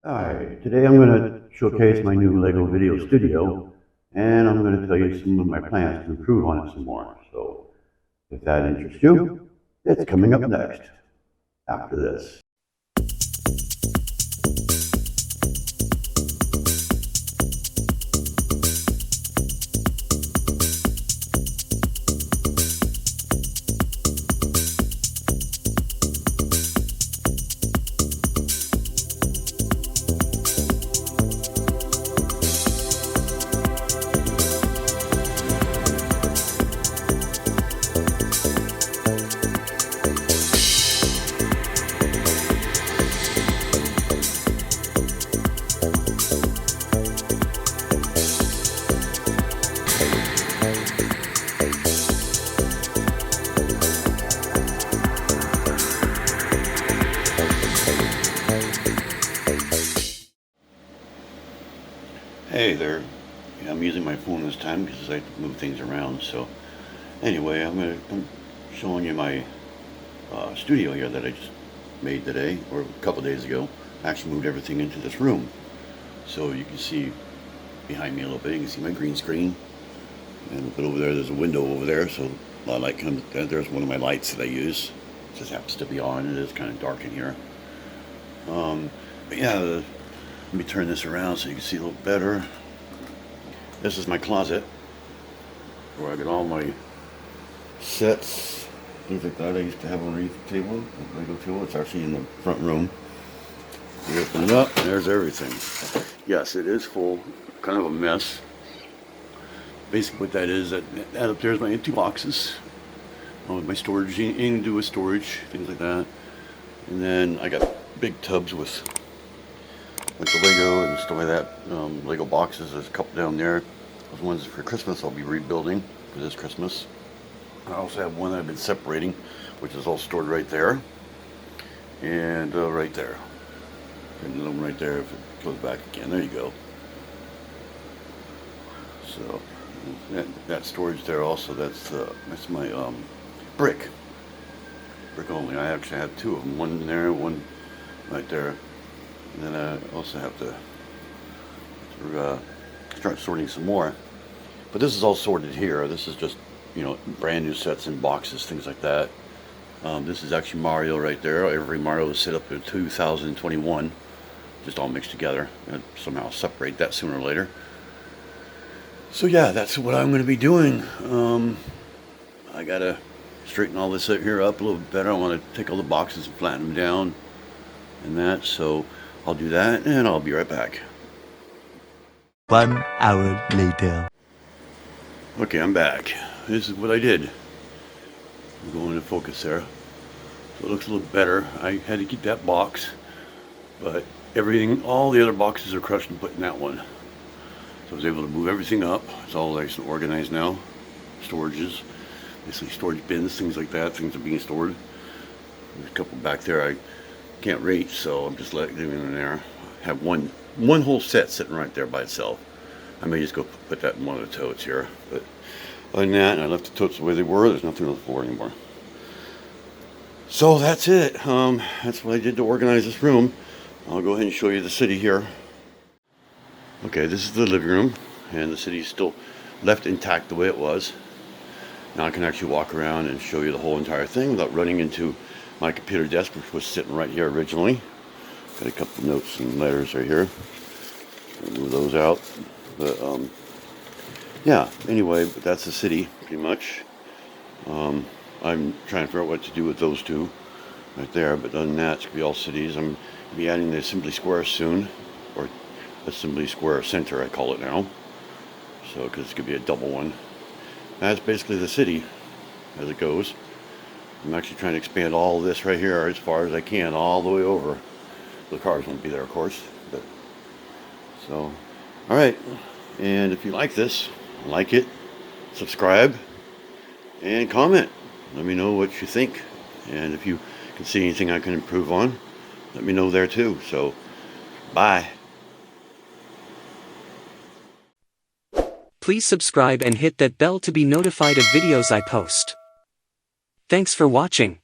Alright, today I'm going to showcase my new LEGO video studio, and I'm going to tell you some of my plans to improve on it some more. So, if that interests you, it's coming up next, after this. Hey there. Yeah, I'm using my phone this time because I have to move things around. So anyway, I'm showing you my studio here that I just made today, or a couple days ago. I actually moved everything into this room. So you can see behind me a little bit, you can see my green screen. And but over there, there's a window over there, so a lot of light comes. There's one of my lights that I use. It just happens to be on. It is kind of dark in here. But yeah, let me turn this around so you can see a little better. This is my closet where I got all my sets, things like that. I used to have underneath the table, the Lego table. It's actually in the front room. You open it up, and there's everything. Yes, it is full, kind of a mess. Basically what that is, that up there is my empty boxes. My storage, anything to do with storage, things like that. And then I got big tubs with like the Lego and stuff like that. Lego boxes, there's a couple down there. Those ones for Christmas I'll be rebuilding for this Christmas. I also have one that I've been separating, which is all stored right there. And right there. And another one right there if it goes back again. There you go. So that storage there also, that's my brick only. I actually have two of them, one in there, one right there. And then I also have to start sorting some more. But this is all sorted here. This is just, brand new sets and boxes, things like that. This is actually Mario right there. Every Mario is set up in 2021. Just all mixed together. I'd somehow separate that sooner or later. So yeah, that's what I'm going to be doing. I got to straighten all this here up a little bit better. I want to take all the boxes and flatten them down and that. So I'll do that and I'll be right back. 1 hour later. Okay, I'm back. This is what I did. I'm going into focus there. So it looks a little better. I had to keep that box, but all the other boxes are crushed and put in that one. So I was able to move everything up. It's all nice and organized now. Storages, basically storage bins, things like that. Things are being stored. There's a couple back there I can't reach, so I'm just letting them in there. I have one whole set sitting right there by itself. I may just go put that in one of the totes here. But other than that, I left the totes the way they were. There's nothing on the floor anymore. So that's it. That's what I did to organize this room. I'll go ahead and show you the city here. Okay, this is the living room, and the city is still left intact the way it was. Now I can actually walk around and show you the whole entire thing without running into my computer desk, which was sitting right here originally. Got a couple notes and letters right here. Move those out. But yeah, anyway, but that's the city pretty much. I'm trying to figure out what to do with those two right there, but other than that, it's gonna be all cities. I'm gonna be adding the Assembly Square soon, or Assembly Square Center, I call it now. So, because it's gonna be a double one. That's basically the city as it goes. I'm actually trying to expand all of this right here as far as I can, all the way over. The cars won't be there, of course. But so, all right. And if you like this, like it, subscribe, and comment. Let me know what you think. And if you can see anything I can improve on, let me know there too. So, bye. Please subscribe and hit that bell to be notified of videos I post. Thanks for watching.